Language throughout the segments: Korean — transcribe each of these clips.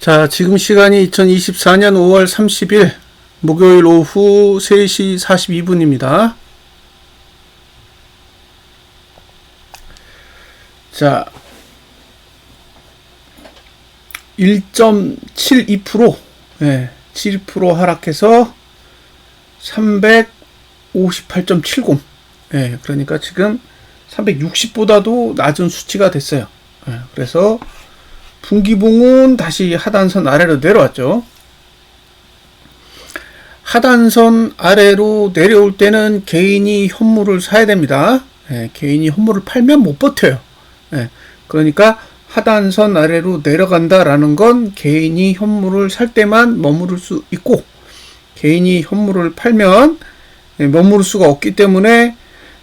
자, 지금 시간이 2024년 5월 30일 목요일 오후 3시 42분입니다. 자, 1.72%, 7% 하락해서 358.70. 그러니까 지금 360보다도 낮은 수치가 됐어요. 그래서 분기봉은 다시 하단선 아래로 내려왔죠. 하단선 아래로 내려올 때는 개인이 현물을 사야 됩니다. 개인이 현물을 팔면 못 버텨요. 그러니까 하단선 아래로 내려간다라는 건 개인이 현물을 살 때만 머무를 수 있고, 개인이 현물을 팔면 머무를 수가 없기 때문에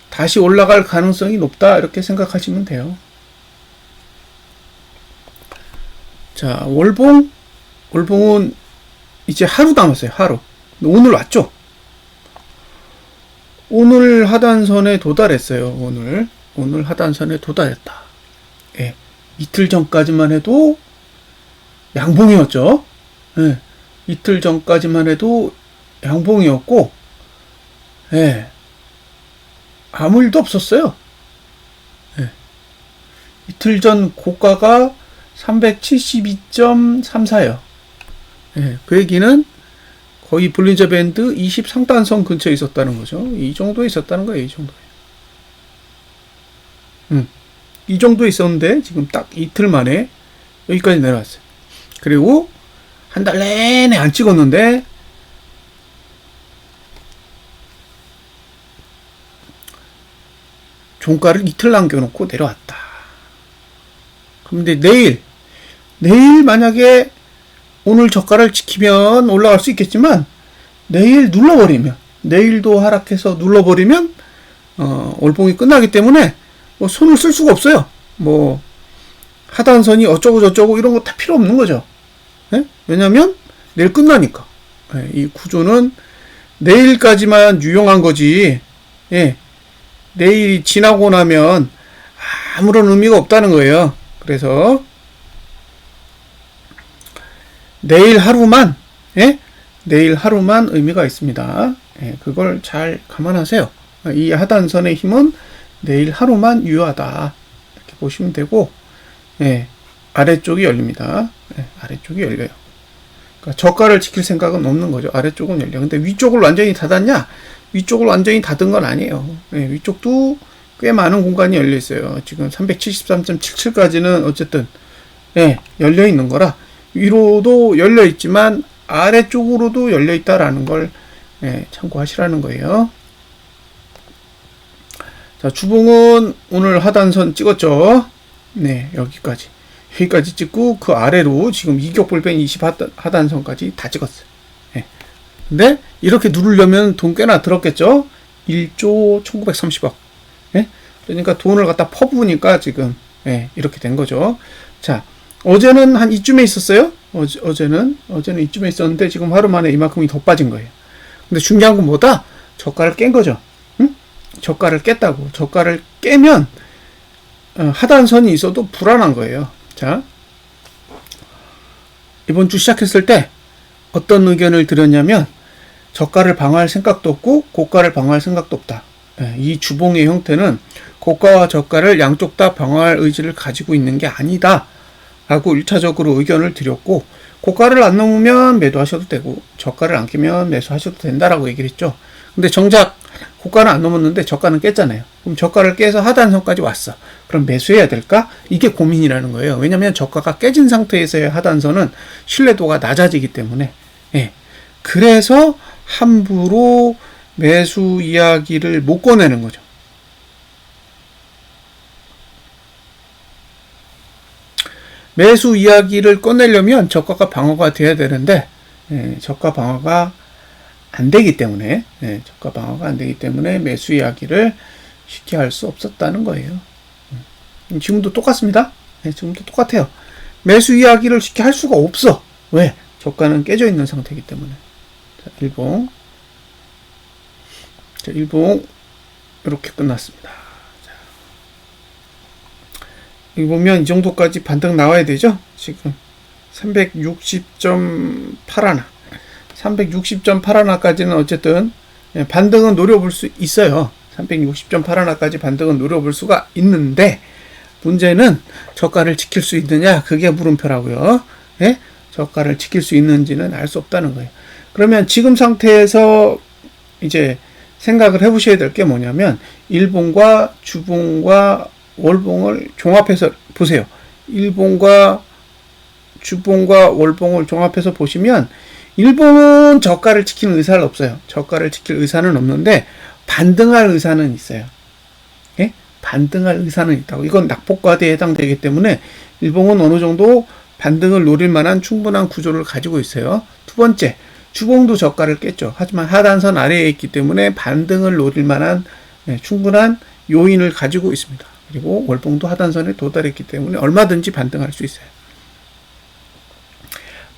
다시 올라갈 가능성이 높다, 이렇게 생각하시면 돼요. 자, 월봉은 이제 하루 남았어요. 하루. 오늘 왔죠? 오늘 하단선에 도달했어요. 오늘 하단선에 도달했다. 이틀 전까지만 해도 양봉이었죠. 이틀 전까지만 해도 양봉이었고, 아무 일도 없었어요. 이틀 전 고가가 372.34예요. 그 얘기는 거의 볼린저 밴드 20 상단선 근처에 있었다는 거죠. 이 정도에 있었다는 거예요. 이 정도에. 이 정도에 있었는데 지금 딱 이틀 만에 여기까지 내려왔어요. 그리고 한 달 내내 안 찍었는데 종가를 이틀 남겨놓고 내려왔다. 그런데 내일 만약에 오늘 저가를 지키면 올라갈 수 있겠지만, 내일 눌러버리면, 내일도 하락해서 눌러버리면 월봉이 끝나기 때문에 뭐 손을 쓸 수가 없어요. 뭐 하단선이 어쩌고 저쩌고 이런 거 다 필요 없는 거죠. 왜냐면 내일 끝나니까. 이 구조는 내일까지만 유용한 거지, 내일이 지나고 나면 아무런 의미가 없다는 거예요. 그래서 내일 하루만 의미가 있습니다. 그걸 잘 감안하세요. 이 하단선의 힘은 내일 하루만 유효하다, 이렇게 보시면 되고, 아래쪽이 열립니다. 아래쪽이 열려요. 그러니까 저가를 지킬 생각은 없는 거죠. 아래쪽은 열려. 근데 위쪽을 완전히 닫았냐? 위쪽을 완전히 닫은 건 아니에요. 위쪽도 꽤 많은 공간이 열려 있어요. 지금 373.77까지는 어쨌든 열려 있는 거라, 위로도 열려 있지만 아래쪽으로도 열려 있다라는 걸 참고하시라는 거예요. 자, 주봉은 오늘 하단선 찍었죠. 여기까지 찍고 그 아래로 지금 이격볼펜 20 하단선까지 다 찍었어요. 근데 이렇게 누르려면 돈 꽤나 들었겠죠. 1조 1930억. 그러니까 돈을 갖다 퍼부으니까 지금 이렇게 된 거죠. 자, 어제는 한 이쯤에 있었어요. 어제는 이쯤에 있었는데 지금 하루 만에 이만큼이 더 빠진 거예요. 근데 중요한 건 뭐다? 저가를 깬 거죠. 저가를 깼다고. 저가를 깨면 하단선이 있어도 불안한 거예요. 자, 이번 주 시작했을 때 어떤 의견을 드렸냐면, 저가를 방어할 생각도 없고 고가를 방어할 생각도 없다. 이 주봉의 형태는 고가와 저가를 양쪽 다 방어할 의지를 가지고 있는 게 아니다 라고 1차적으로 의견을 드렸고, 고가를 안 넘으면 매도하셔도 되고 저가를 안 깨면 매수하셔도 된다라고 얘기를 했죠. 근데 정작 고가는 안 넘었는데 저가는 깼잖아요. 그럼 저가를 깨서 하단선까지 왔어. 그럼 매수해야 될까? 이게 고민이라는 거예요. 왜냐면 저가가 깨진 상태에서의 하단선은 신뢰도가 낮아지기 때문에. 그래서 함부로 매수 이야기를 못 꺼내는 거죠. 매수 이야기를 꺼내려면 저가가 방어가 돼야 되는데, 저가 방어가 안 되기 때문에, 매수 이야기를 쉽게 할 수 없었다는 거예요. 지금도 똑같습니다. 지금도 똑같아요. 매수 이야기를 쉽게 할 수가 없어. 왜? 저가는 깨져 있는 상태이기 때문에. 자, 일봉 이렇게 끝났습니다. 자, 여기 보면 이 정도까지 반등 나와야 되죠. 지금 360.81. 360.81까지는 어쨌든 반등은 노려볼 수 있어요. 360.81까지 반등은 노려볼 수가 있는데, 문제는 저가를 지킬 수 있느냐, 그게 물음표라고요. 예? 저가를 지킬 수 있는지는 알 수 없다는 거예요. 그러면 지금 상태에서 이제 생각을 해보셔야 될 게 뭐냐면, 일봉과 주봉과 월봉을 종합해서 보세요. 일봉과 주봉과 월봉을 종합해서 보시면, 일봉은 저가를 지키는 의사는 없어요. 저가를 지킬 의사는 없는데 반등할 의사는 있어요. 예? 반등할 의사는 있다고. 이건 낙폭과대에 해당되기 때문에 일봉은 어느 정도 반등을 노릴 만한 충분한 구조를 가지고 있어요. 두 번째, 주봉도 저가를 깼죠. 하지만 하단선 아래에 있기 때문에 반등을 노릴 만한 충분한 요인을 가지고 있습니다. 그리고 월봉도 하단선에 도달했기 때문에 얼마든지 반등할 수 있어요.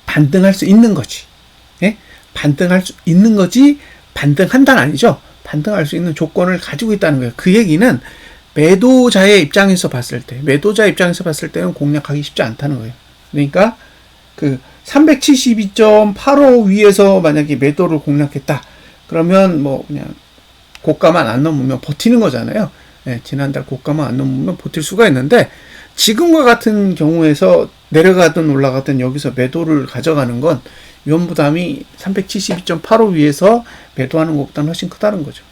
반등할 수 있는 거지. 예? 반등할 수 있는 거지, 반등한다는 아니죠. 반등할 수 있는 조건을 가지고 있다는 거예요. 그 얘기는 매도자의 입장에서 봤을 때는 공략하기 쉽지 않다는 거예요. 그러니까 그 372.85 위에서 만약에 매도를 공략했다. 그러면 뭐 그냥 고가만 안 넘으면 버티는 거잖아요. 예, 지난달 고가만 안 넘으면 버틸 수가 있는데, 지금과 같은 경우에서 내려가든 올라가든 여기서 매도를 가져가는 건 위험 부담이 372.85 위에서 매도하는 것보다는 훨씬 크다는 거죠.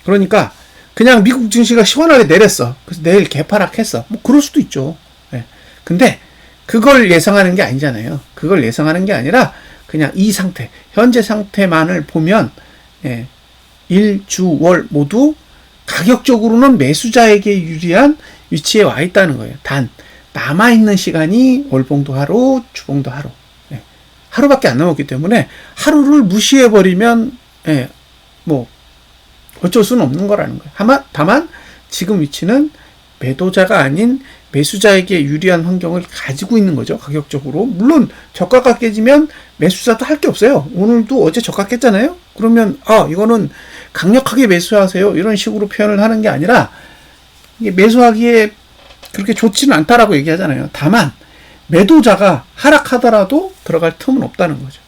그러니까 그냥 미국 증시가 시원하게 내렸어. 그래서 내일 개파락했어. 뭐 그럴 수도 있죠. 예. 근데 그걸 예상하는 게 아니잖아요. 그걸 예상하는 게 아니라 그냥 이 상태, 현재 상태만을 보면 일, 주, 월 모두 가격적으로는 매수자에게 유리한 위치에 와 있다는 거예요. 단 남아있는 시간이 월봉도 하루, 주봉도 하루. 하루밖에 안 남았기 때문에 하루를 무시해버리면 뭐 어쩔 수는 없는 거라는 거예요. 다만 지금 위치는 매도자가 아닌 매수자에게 유리한 환경을 가지고 있는 거죠. 가격적으로. 물론 저가가 깨지면 매수자도 할 게 없어요. 오늘도 어제 저가 깼잖아요. 그러면 이거는 강력하게 매수하세요, 이런 식으로 표현을 하는 게 아니라, 이게 매수하기에 그렇게 좋지는 않다라고 얘기하잖아요. 다만 매도자가 하락하더라도 들어갈 틈은 없다는 거죠.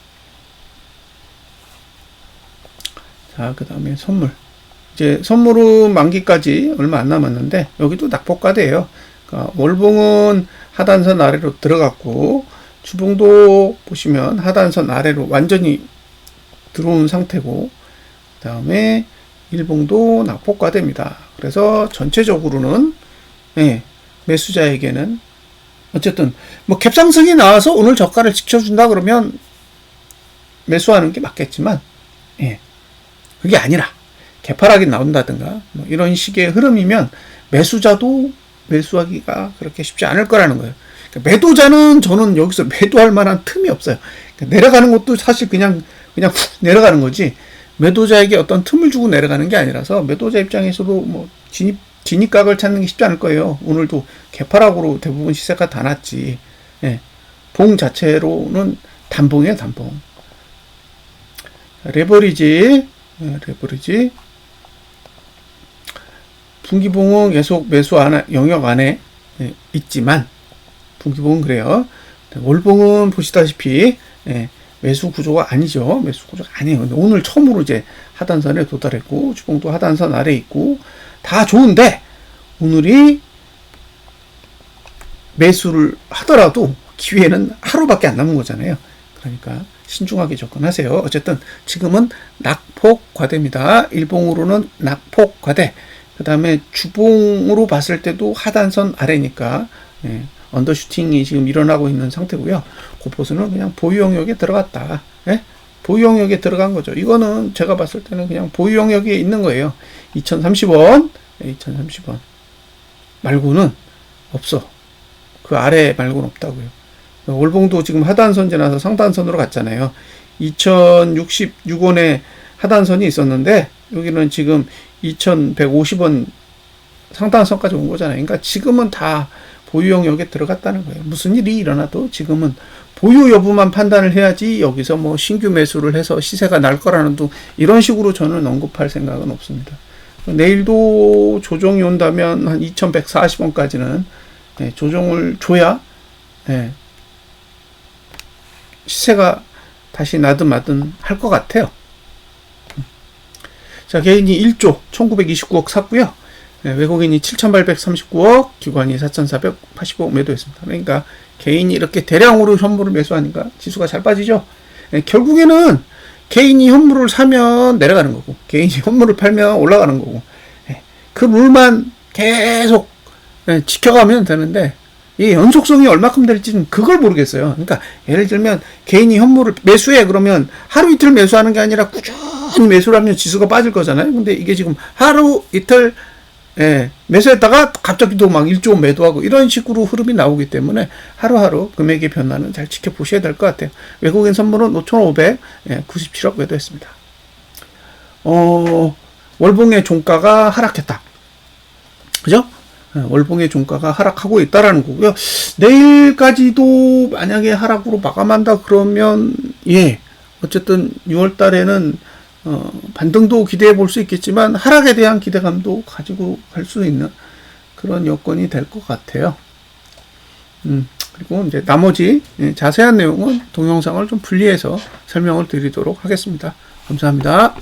자, 그 다음에 선물. 이제 선물은 만기까지 얼마 안 남았는데, 여기도 낙폭과대예요. 그러니까 월봉은 하단선 아래로 들어갔고, 주봉도 보시면 하단선 아래로 완전히 들어온 상태고, 그 다음에 일봉도 낙폭과대입니다. 그래서 전체적으로는 매수자에게는 어쨌든 뭐 갭상승이 나와서 오늘 저가를 지켜준다 그러면 매수하는 게 맞겠지만, 그게 아니라 개파락이 나온다든가 뭐 이런 식의 흐름이면 매수자도 매수하기가 그렇게 쉽지 않을 거라는 거예요. 그러니까 매도자는 저는 여기서 매도할 만한 틈이 없어요. 그러니까 내려가는 것도 사실 그냥 훅 내려가는 거지, 매도자에게 어떤 틈을 주고 내려가는 게 아니라서 매도자 입장에서도 뭐 진입각을 찾는 게 쉽지 않을 거예요. 오늘도 개파락으로 대부분 시세가 다 났지. 봉 자체로는 단봉이에요, 단봉. 레버리지. 분기봉은 계속 매수 영역 안에 있지만, 분기봉은 그래요. 월봉은 보시다시피 매수 구조가 아니죠. 매수 구조가 아니에요. 근데 오늘 처음으로 이제 하단선에 도달했고, 주봉도 하단선 아래 있고, 다 좋은데 오늘이 매수를 하더라도 기회는 하루밖에 안 남은 거잖아요. 그러니까 신중하게 접근하세요. 어쨌든 지금은 낙폭 과대입니다. 일봉으로는 낙폭 과대. 그 다음에 주봉으로 봤을 때도 하단선 아래니까 언더슈팅이 지금 일어나고 있는 상태고요. 고포수는 그냥 보유 영역에 들어갔다. 보유 영역에 들어간 거죠. 이거는 제가 봤을 때는 그냥 보유 영역에 있는 거예요. 2030원, 2030원 말고는 없어. 그 아래 말고는 없다고요. 월봉도 지금 하단선 지나서 상단선으로 갔잖아요. 2066원에 하단선이 있었는데 여기는 지금 2150원 상단선까지 온 거잖아요. 그러니까 지금은 다 보유 영역에 들어갔다는 거예요. 무슨 일이 일어나도 지금은 보유 여부만 판단을 해야지, 여기서 뭐 신규 매수를 해서 시세가 날 거라는 둥 이런 식으로 저는 언급할 생각은 없습니다. 내일도 조정이 온다면 한 2140원까지는 조정을 줘야 시세가 다시 나든 마든 할 것 같아요. 자, 개인이 1조 1929억 샀고요. 외국인이 7,839억, 기관이 4,485억 매도했습니다. 그러니까 개인이 이렇게 대량으로 현물을 매수하니까 지수가 잘 빠지죠. 결국에는 개인이 현물을 사면 내려가는 거고, 개인이 현물을 팔면 올라가는 거고, 그 룰만 계속 지켜가면 되는데, 이 연속성이 얼마큼 될지는 그걸 모르겠어요. 그러니까 예를 들면 개인이 현물을 매수해 그러면 하루 이틀 매수하는 게 아니라 꾸준히 매수를 하면 지수가 빠질 거잖아요. 근데 이게 지금 하루 이틀 매수했다가 갑자기 또 막 1조 매도하고 이런 식으로 흐름이 나오기 때문에 하루하루 금액의 변화는 잘 지켜보셔야 될 것 같아요. 외국인 선물은 5,597억 매도했습니다. 월봉의 종가가 하락했다. 그죠? 월봉의 종가가 하락하고 있다라는 거고요. 내일까지도 만약에 하락으로 마감한다 그러면 어쨌든 6월 달에는 반등도 기대해 볼 수 있겠지만 하락에 대한 기대감도 가지고 갈 수 있는 그런 여건이 될 것 같아요. 그리고 이제 나머지 자세한 내용은 동영상을 좀 분리해서 설명을 드리도록 하겠습니다. 감사합니다.